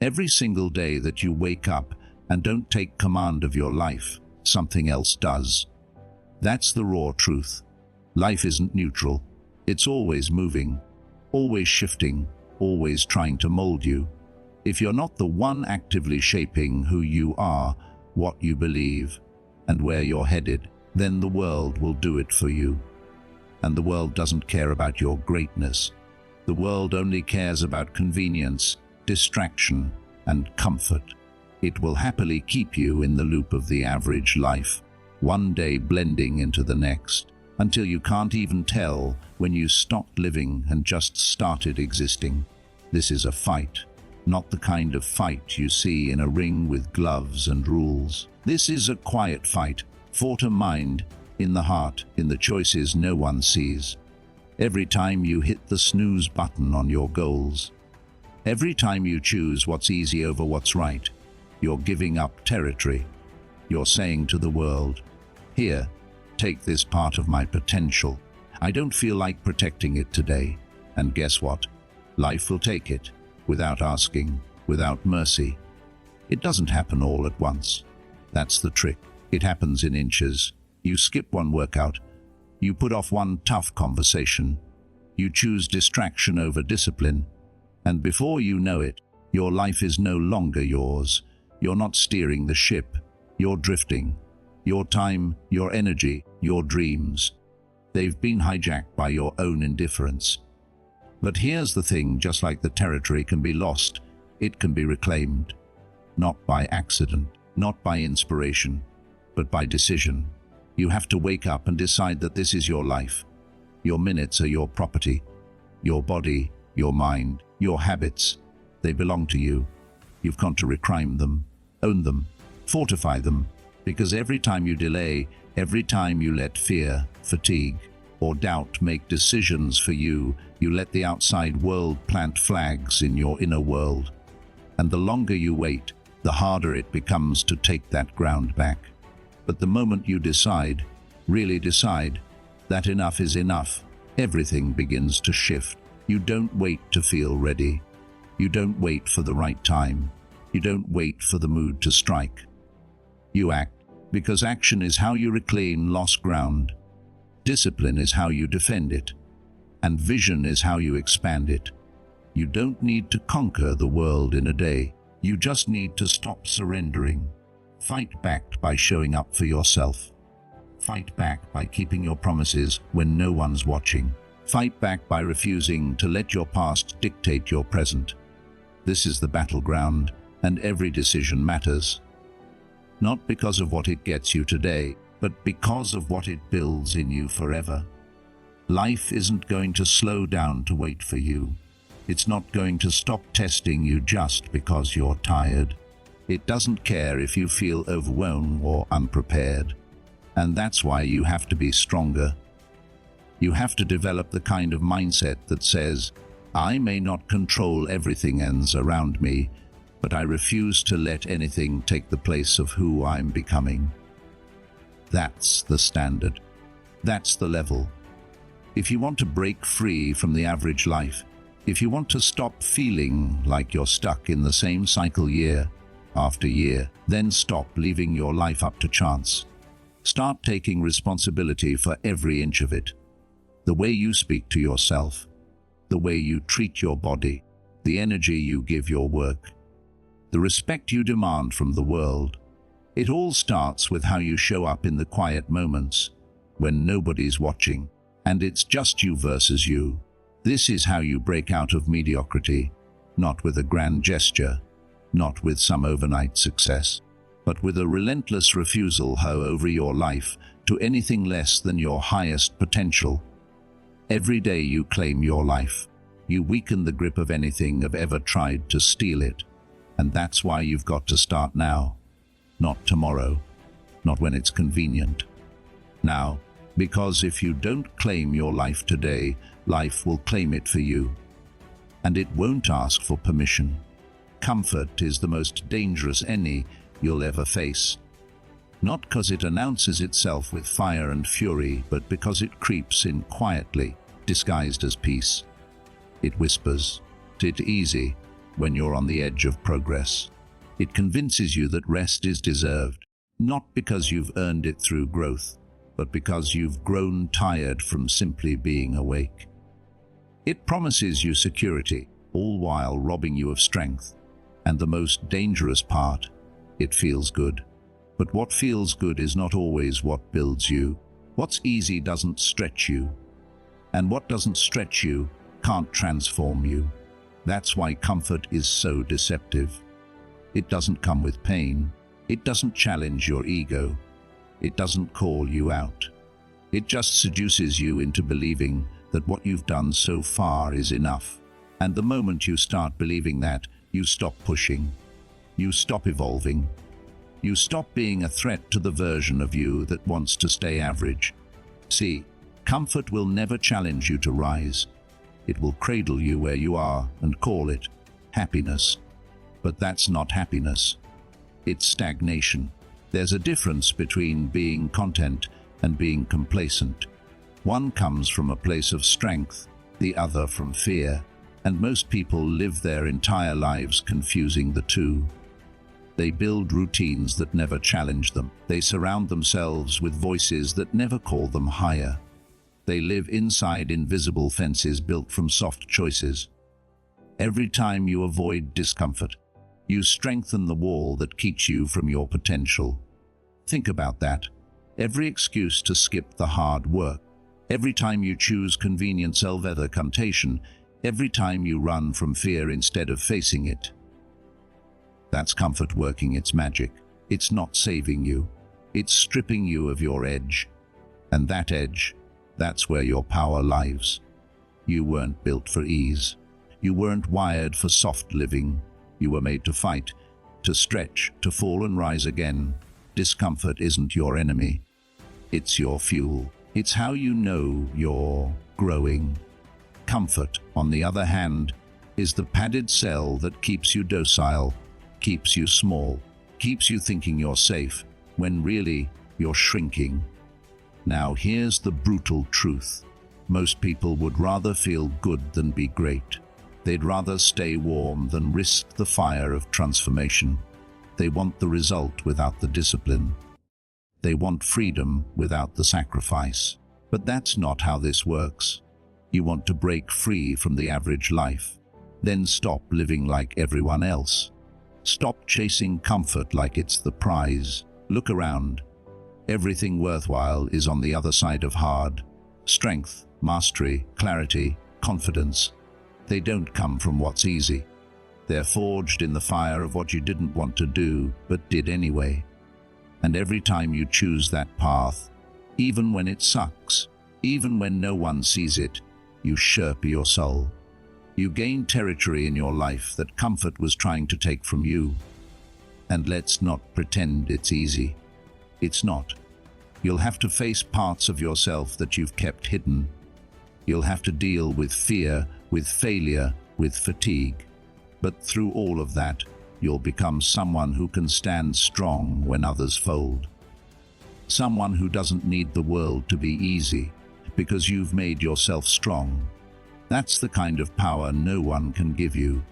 Every single day that you wake up and don't take command of your life, something else does. That's the raw truth. Life isn't neutral. It's always moving, always shifting, always trying to mold you. If you're not the one actively shaping who you are, what you believe, and where you're headed, then the world will do it for you. And the world doesn't care about your greatness. The world only cares about convenience, distraction, and comfort. It will happily keep you in the loop of the average life, one day blending into the next, until you can't even tell when you stopped living and just started existing. This is a fight, not the kind of fight you see in a ring with gloves and rules. This is a quiet fight, fought in mind, in the heart, in the choices no one sees. Every time you hit the snooze button on your goals, every time you choose what's easy over what's right, you're giving up territory. You're saying to the world, "Here, take this part of my potential. I don't feel like protecting it today." And guess what? Life will take it, without asking, without mercy. It doesn't happen all at once. That's the trick. It happens in inches. You skip one workout. You put off one tough conversation. You choose distraction over discipline. And before you know it, your life is no longer yours. You're not steering the ship. You're drifting. Your time, your energy, your dreams, they've been hijacked by your own indifference. But here's the thing, just like the territory can be lost, it can be reclaimed. Not by accident, not by inspiration, but by decision. You have to wake up and decide that this is your life. Your minutes are your property. Your body, your mind, your habits, they belong to you. You've got to reclaim them, own them, fortify them. Because every time you delay, every time you let fear, fatigue, or doubt make decisions for you, you let the outside world plant flags in your inner world. And the longer you wait, the harder it becomes to take that ground back. But the moment you decide, really decide, that enough is enough, everything begins to shift. You don't wait to feel ready. You don't wait for the right time. You don't wait for the mood to strike. You act. Because action is how you reclaim lost ground. Discipline is how you defend it. And vision is how you expand it. You don't need to conquer the world in a day. You just need to stop surrendering. Fight back by showing up for yourself. Fight back by keeping your promises when no one's watching. Fight back by refusing to let your past dictate your present. This is the battleground, and every decision matters. Not because of what it gets you today, but because of what it builds in you forever. Life isn't going to slow down to wait for you. It's not going to stop testing you just because you're tired. It doesn't care if you feel overwhelmed or unprepared. And that's why you have to be stronger. You have to develop the kind of mindset that says, "I may not control everything else around me, but I refuse to let anything take the place of who I'm becoming." That's the standard. That's the level. If you want to break free from the average life, if you want to stop feeling like you're stuck in the same cycle year after year, then stop leaving your life up to chance. Start taking responsibility for every inch of it. The way you speak to yourself, the way you treat your body, the energy you give your work, the respect you demand from the world. It all starts with how you show up in the quiet moments, when nobody's watching, and it's just you versus you. This is how you break out of mediocrity, not with a grand gesture, not with some overnight success, but with a relentless refusal over your life to anything less than your highest potential. Every day you claim your life, you weaken the grip of anything that ever tried to steal it. And that's why you've got to start now, not tomorrow, not when it's convenient. Now, because if you don't claim your life today, life will claim it for you. And it won't ask for permission. Comfort is the most dangerous enemy you'll ever face. Not because it announces itself with fire and fury, but because it creeps in quietly, disguised as peace. It whispers, "It's easy. when you're on the edge of progress. It convinces you that rest is deserved, not because you've earned it through growth, but because you've grown tired from simply being awake. It promises you security, all while robbing you of strength. And the most dangerous part, it feels good. But what feels good is not always what builds you. What's easy doesn't stretch you. And what doesn't stretch you can't transform you. That's why comfort is so deceptive. It doesn't come with pain. It doesn't challenge your ego. It doesn't call you out. It just seduces you into believing that what you've done so far is enough. And the moment you start believing that, you stop pushing. You stop evolving. You stop being a threat to the version of you that wants to stay average. See, comfort will never challenge you to rise. It will cradle you where you are and call it happiness. But that's not happiness. It's stagnation. There's a difference between being content and being complacent. One comes from a place of strength, the other from fear, and most people live their entire lives confusing the two. They build routines that never challenge them. They surround themselves with voices that never call them higher. They live inside invisible fences built from soft choices. Every time you avoid discomfort, you strengthen the wall that keeps you from your potential. Think about that. Every excuse to skip the hard work, every time you choose convenience over temptation, every time you run from fear instead of facing it. That's comfort working its magic. It's not saving you. It's stripping you of your edge. And that edge, that's where your power lies. You weren't built for ease. You weren't wired for soft living. You were made to fight, to stretch, to fall and rise again. Discomfort isn't your enemy. It's your fuel. It's how you know you're growing. Comfort, on the other hand, is the padded cell that keeps you docile, keeps you small, keeps you thinking you're safe, when really you're shrinking. Now here's the brutal truth. Most people would rather feel good than be great. They'd rather stay warm than risk the fire of transformation. They want the result without the discipline. They want freedom without the sacrifice. But that's not how this works. You want to break free from the average life. Then stop living like everyone else. Stop chasing comfort like it's the prize. Look around. Everything worthwhile is on the other side of hard. Strength, mastery, clarity, confidence. They don't come from what's easy. They're forged in the fire of what you didn't want to do, but did anyway. And every time you choose that path, even when it sucks, even when no one sees it, you sherpa your soul. You gain territory in your life that comfort was trying to take from you. And let's not pretend it's easy. It's not. You'll have to face parts of yourself that you've kept hidden. You'll have to deal with fear, with failure, with fatigue. But through all of that, you'll become someone who can stand strong when others fold. Someone who doesn't need the world to be easy, because you've made yourself strong. That's the kind of power no one can give you,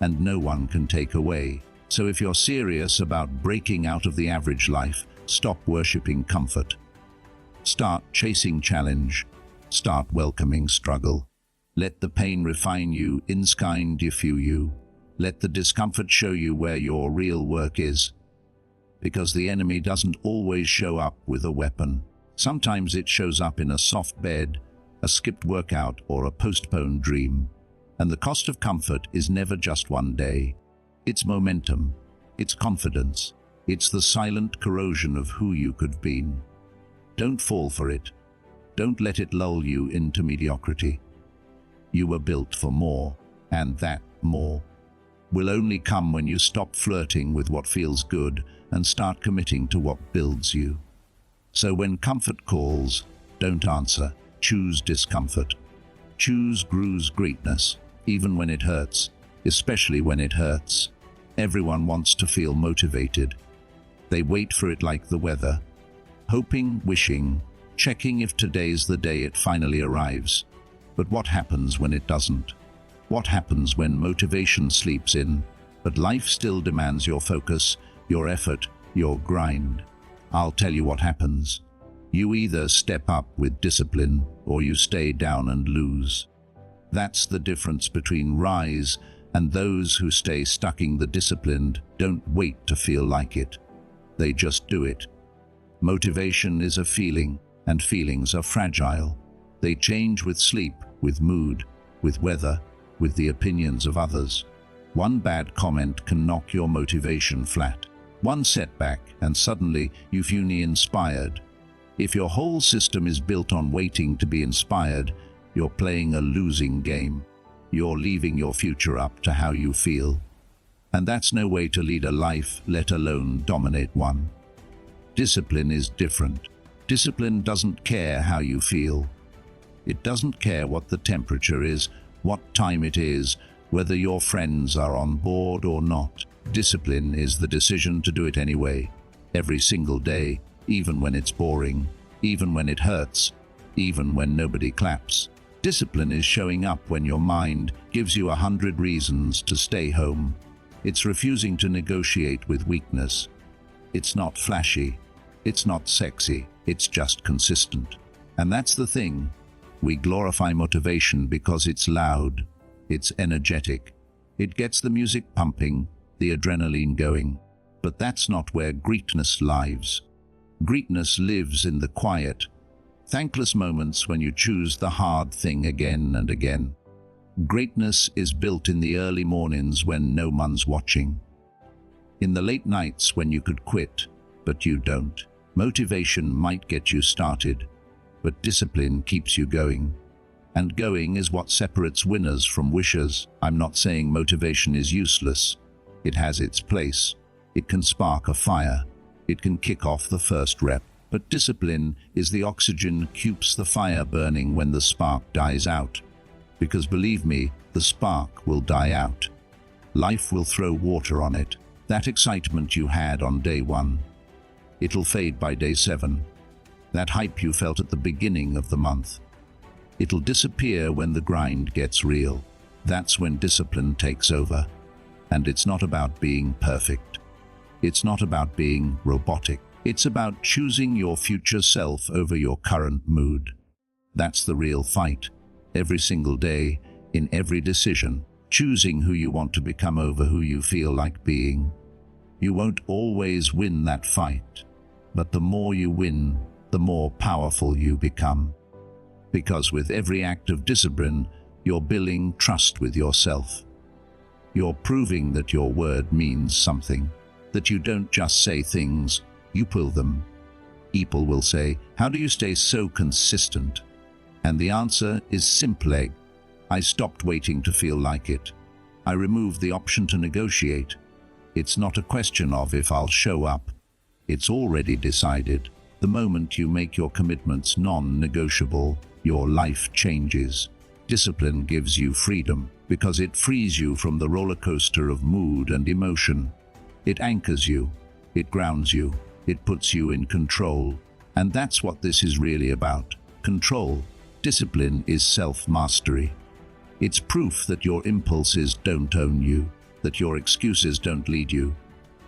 and no one can take away. So if you're serious about breaking out of the average life, stop worshipping comfort. Start chasing challenge. Start welcoming struggle. Let the pain refine you, inskind diffuse you. Let the discomfort show you where your real work is. Because the enemy doesn't always show up with a weapon. Sometimes it shows up in a soft bed, a skipped workout, or a postponed dream. And the cost of comfort is never just one day. It's momentum. It's confidence. It's the silent corrosion of who you could have been. Don't fall for it. Don't let it lull you into mediocrity. You were built for more, and that more will only come when you stop flirting with what feels good and start committing to what builds you. So when comfort calls, don't answer. Choose discomfort. Choose Gru's greatness, even when it hurts, especially when it hurts. Everyone wants to feel motivated. They wait for it like the weather, hoping, wishing, checking if today's the day it finally arrives. But what happens when it doesn't? What happens when motivation sleeps in, but life still demands your focus, your effort, your grind? I'll tell you what happens. You either step up with discipline or you stay down and lose. That's the difference between rise and those who stay stuck. The disciplined don't wait to feel like it. They just do it. Motivation is a feeling, and feelings are fragile. They change with sleep, with mood, with weather, with the opinions of others. One bad comment can knock your motivation flat. One setback, and suddenly you feel inspired. If your whole system is built on waiting to be inspired, you're playing a losing game. You're leaving your future up to how you feel. And that's no way to lead a life, let alone dominate one. Discipline is different. Discipline doesn't care how you feel. It doesn't care what the temperature is, what time it is, whether your friends are on board or not. Discipline is the decision to do it anyway, every single day, even when it's boring, even when it hurts, even when nobody claps. Discipline is showing up when your mind gives you 100 reasons to stay home. It's refusing to negotiate with weakness. It's not flashy. It's not sexy. It's just consistent. And that's the thing. We glorify motivation because it's loud. It's energetic. It gets the music pumping, the adrenaline going. But that's not where greatness lives. Greatness lives in the quiet, thankless moments when you choose the hard thing again and again. Greatness is built in the early mornings when no one's watching. In the late nights when you could quit, but you don't. Motivation might get you started, but discipline keeps you going. And going is what separates winners from wishers. I'm not saying motivation is useless. It has its place. It can spark a fire. It can kick off the first rep. But discipline is the oxygen that keeps the fire burning when the spark dies out. Because believe me, the spark will die out. Life will throw water on it. That excitement you had on day 1, it'll fade by day 7. That hype you felt at the beginning of the month, it'll disappear when the grind gets real. That's when discipline takes over. And it's not about being perfect. It's not about being robotic. It's about choosing your future self over your current mood. That's the real fight. Every single day, in every decision, choosing who you want to become over who you feel like being. You won't always win that fight, but the more you win, the more powerful you become. Because with every act of discipline, you're building trust with yourself. You're proving that your word means something, that you don't just say things, you pull them. People will say, "How do you stay so consistent?" And the answer is simple. I stopped waiting to feel like it. I removed the option to negotiate. It's not a question of if I'll show up. It's already decided. The moment you make your commitments non-negotiable, your life changes. Discipline gives you freedom because it frees you from the roller coaster of mood and emotion. It anchors you. It grounds you. It puts you in control. And that's what this is really about. Control. Discipline is self-mastery. It's proof that your impulses don't own you, that your excuses don't lead you,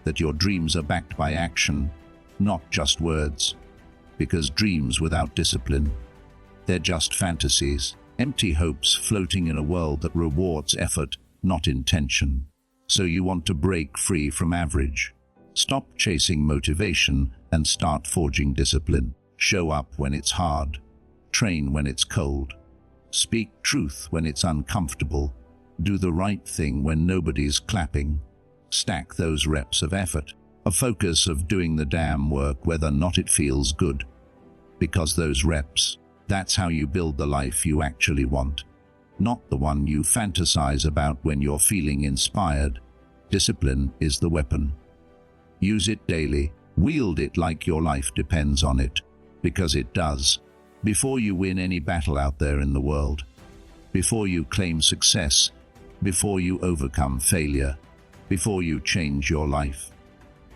that your dreams are backed by action, not just words. Because dreams without discipline, they're just fantasies, empty hopes floating in a world that rewards effort, not intention. So you want to break free from average. Stop chasing motivation and start forging discipline. Show up when it's hard. Train when it's cold. Speak truth when it's uncomfortable. Do the right thing when nobody's clapping. Stack those reps of effort, a focus of doing the damn work whether or not it feels good. Because those reps, that's how you build the life you actually want. Not the one you fantasize about when you're feeling inspired. Discipline is the weapon. Use it daily. Wield it like your life depends on it. Because it does. Before you win any battle out there in the world, before you claim success, before you overcome failure, before you change your life,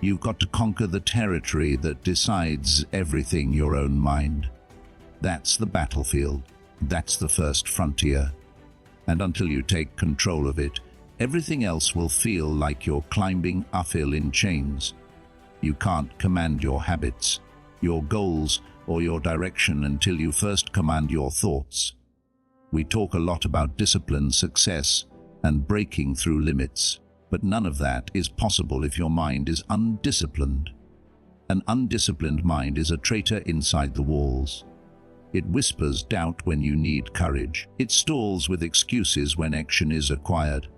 you've got to conquer the territory that decides everything, your own mind. That's the battlefield. That's the first frontier. And until you take control of it, everything else will feel like you're climbing uphill in chains. You can't command your habits, your goals, or your direction until you first command your thoughts. We talk a lot about discipline, success, and breaking through limits, but none of that is possible if your mind is undisciplined. An undisciplined mind is a traitor inside the walls. It whispers doubt when you need courage. It stalls with excuses when action is required.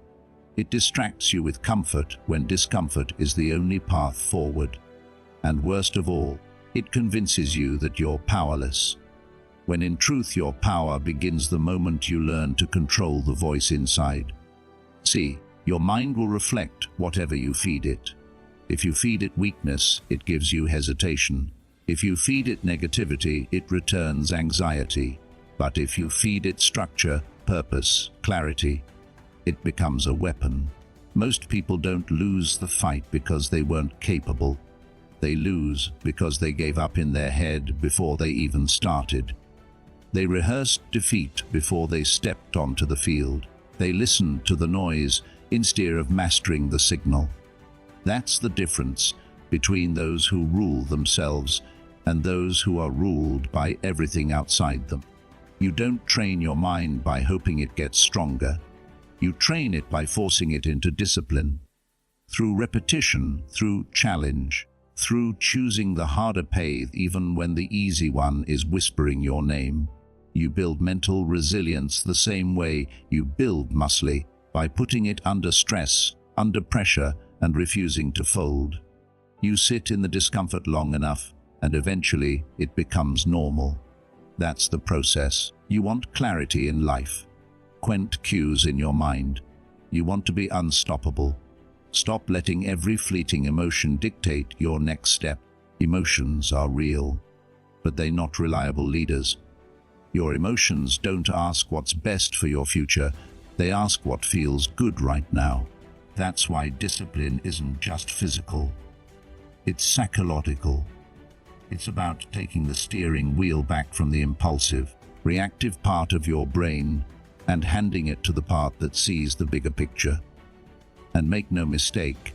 It distracts you with comfort when discomfort is the only path forward. And worst of all, it convinces you that you're powerless, when in truth your power begins the moment you learn to control the voice inside. See, your mind will reflect whatever you feed it. If you feed it weakness, it gives you hesitation. If you feed it negativity, it returns anxiety. But if you feed it structure, purpose, clarity, it becomes a weapon. Most people don't lose the fight because they weren't capable. They lose because they gave up in their head before they even started. They rehearsed defeat before they stepped onto the field. They listened to the noise instead of mastering the signal. That's the difference between those who rule themselves and those who are ruled by everything outside them. You don't train your mind by hoping it gets stronger. You train it by forcing it into discipline. Through repetition, through challenge, through choosing the harder path even when the easy one is whispering your name. You build mental resilience the same way you build muscle, by putting it under stress, under pressure, and refusing to fold. You sit in the discomfort long enough, and eventually it becomes normal. That's the process. You want clarity in life. Quaint cues in your mind. You want to be unstoppable. Stop letting every fleeting emotion dictate your next step. Emotions are real, but they're not reliable leaders. Your emotions don't ask what's best for your future. They ask what feels good right now. That's why discipline isn't just physical. It's psychological. It's about taking the steering wheel back from the impulsive, reactive part of your brain and handing it to the part that sees the bigger picture. And make no mistake,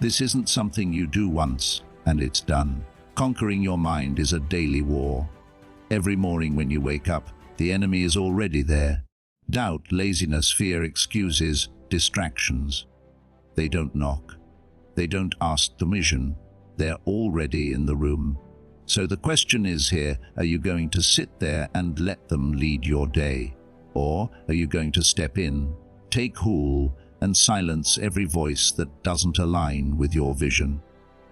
this isn't something you do once and it's done. Conquering your mind is a daily war. Every morning when you wake up, the enemy is already there. Doubt, laziness, fear, excuses, distractions. They don't knock. They don't ask permission. They're already in the room. So the question is here, are you going to sit there and let them lead your day? Or are you going to step in, take hold, and silence every voice that doesn't align with your vision?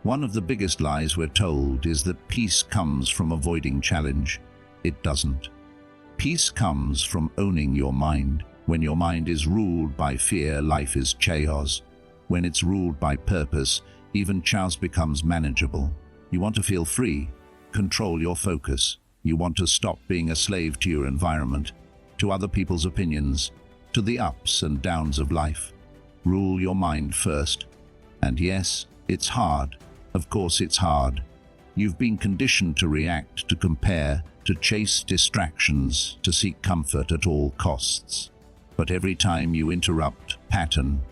One of the biggest lies we're told is that peace comes from avoiding challenge. It doesn't. Peace comes from owning your mind. When your mind is ruled by fear, life is chaos. When it's ruled by purpose, even chaos becomes manageable. You want to feel free? Control your focus. You want to stop being a slave to your environment, to other people's opinions, to the ups and downs of life. Rule your mind first. And yes, it's hard. Of course it's hard. You've been conditioned to react, to compare, to chase distractions, to seek comfort at all costs. But every time you interrupt pattern,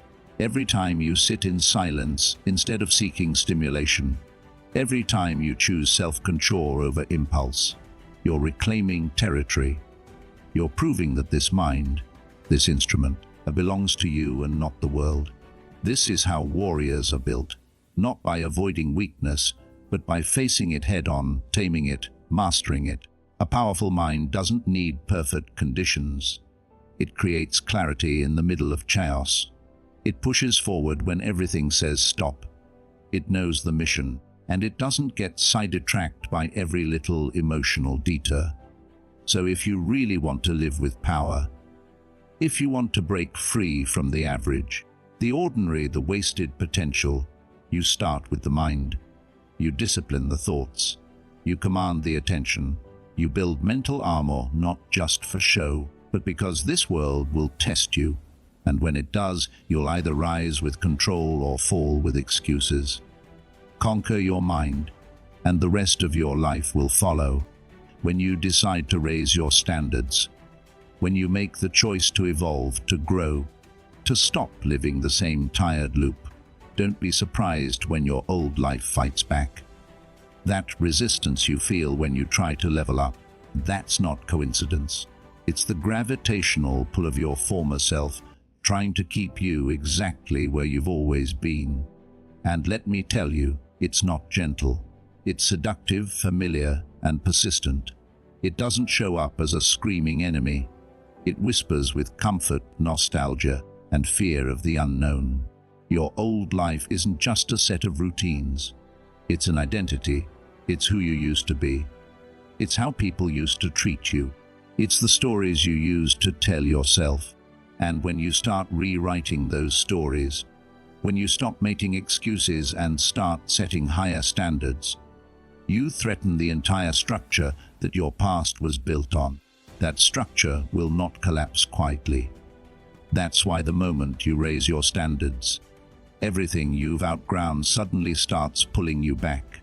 every time you sit in silence instead of seeking stimulation, every time you choose self-control over impulse, you're reclaiming territory. You're proving that this mind, this instrument, belongs to you and not the world. This is how warriors are built, not by avoiding weakness, but by facing it head-on, taming it, mastering it. A powerful mind doesn't need perfect conditions. It creates clarity in the middle of chaos. It pushes forward when everything says stop. It knows the mission, and it doesn't get sidetracked by every little emotional detour. So if you really want to live with power, if you want to break free from the average, the ordinary, the wasted potential, you start with the mind. You discipline the thoughts. You command the attention. You build mental armor not just for show, but because this world will test you. And when it does, you'll either rise with control or fall with excuses. Conquer your mind, and the rest of your life will follow. When you decide to raise your standards, when you make the choice to evolve, to grow, to stop living the same tired loop. Don't be surprised when your old life fights back. That resistance you feel when you try to level up, that's not coincidence. It's the gravitational pull of your former self trying to keep you exactly where you've always been. And let me tell you, it's not gentle. It's seductive, familiar, and persistent. It doesn't show up as a screaming enemy. It whispers with comfort, nostalgia, and fear of the unknown. Your old life isn't just a set of routines. It's an identity. It's who you used to be. It's how people used to treat you. It's the stories you used to tell yourself. And when you start rewriting those stories, when you stop making excuses and start setting higher standards, you threaten the entire structure that your past was built on. That structure will not collapse quietly. That's why the moment you raise your standards, everything you've outgrown suddenly starts pulling you back.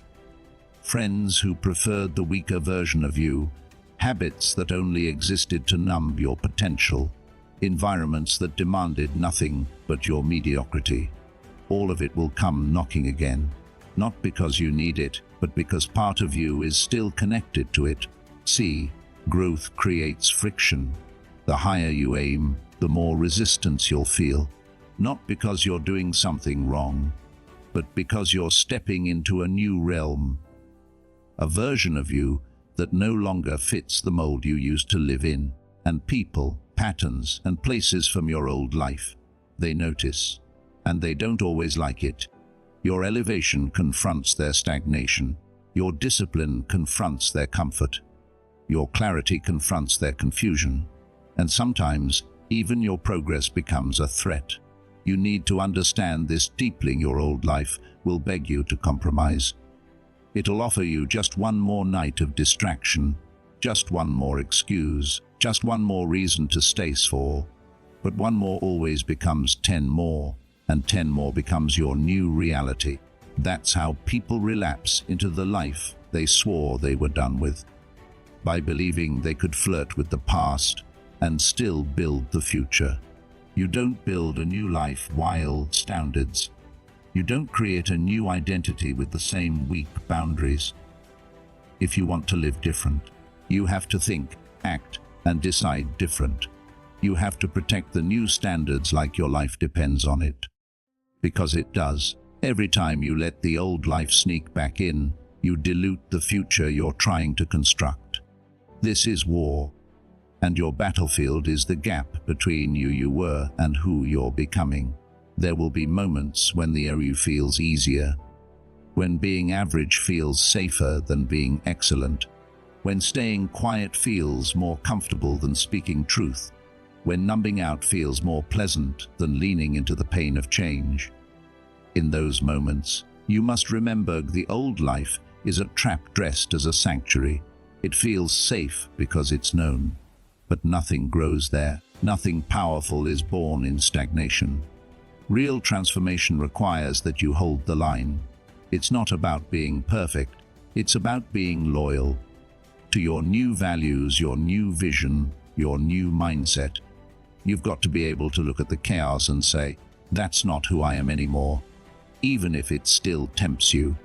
Friends who preferred the weaker version of you, habits that only existed to numb your potential, environments that demanded nothing but your mediocrity. All of it will come knocking again, not because you need it, but because part of you is still connected to it. See, growth creates friction. The higher you aim, the more resistance you'll feel. Not because you're doing something wrong, but because you're stepping into a new realm. A version of you that no longer fits the mold you used to live in. And people, patterns, and places from your old life, they notice. And they don't always like it. Your elevation confronts their stagnation. Your discipline confronts their comfort. Your clarity confronts their confusion. And sometimes, even your progress becomes a threat. You need to understand this deeply. Your old life will beg you to compromise. It'll offer you just one more night of distraction, just one more excuse, just one more reason to stay sore. But one more always becomes 10 more, and 10 more becomes your new reality. That's how people relapse into the life they swore they were done with, by believing they could flirt with the past and still build the future. You don't build a new life wild standards. You don't create a new identity with the same weak boundaries. If you want to live different, you have to think, act, and decide different. You have to protect the new standards like your life depends on it. Because it does. Every time you let the old life sneak back in, you dilute the future you're trying to construct. This is war, and your battlefield is the gap between you were and who you're becoming. There will be moments when the area feels easier, when being average feels safer than being excellent, when staying quiet feels more comfortable than speaking truth, when numbing out feels more pleasant than leaning into the pain of change. In those moments, you must remember the old life is a trap dressed as a sanctuary. It feels safe because it's known. But nothing grows there. Nothing powerful is born in stagnation. Real transformation requires that you hold the line. It's not about being perfect. It's about being loyal to your new values, your new vision, your new mindset. You've got to be able to look at the chaos and say, that's not who I am anymore. Even if it still tempts you,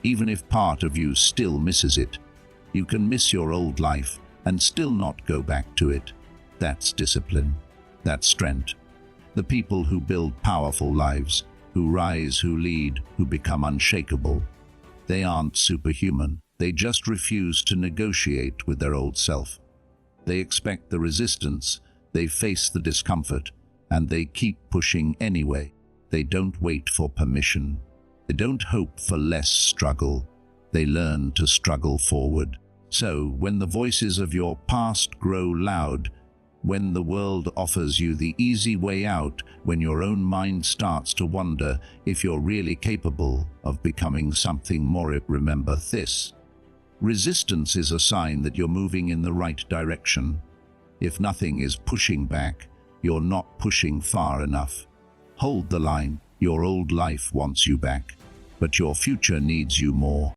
even if part of you still misses it, you can miss your old life and still not go back to it. That's discipline. That's strength. The people who build powerful lives, who rise, who lead, who become unshakable, they aren't superhuman. They just refuse to negotiate with their old self. They expect the resistance, they face the discomfort, and they keep pushing anyway. They don't wait for permission. They don't hope for less struggle. They learn to struggle forward. So, when the voices of your past grow loud, when the world offers you the easy way out, when your own mind starts to wonder if you're really capable of becoming something more, remember this. Resistance is a sign that you're moving in the right direction. If nothing is pushing back, you're not pushing far enough. Hold the line. Your old life wants you back, but your future needs you more.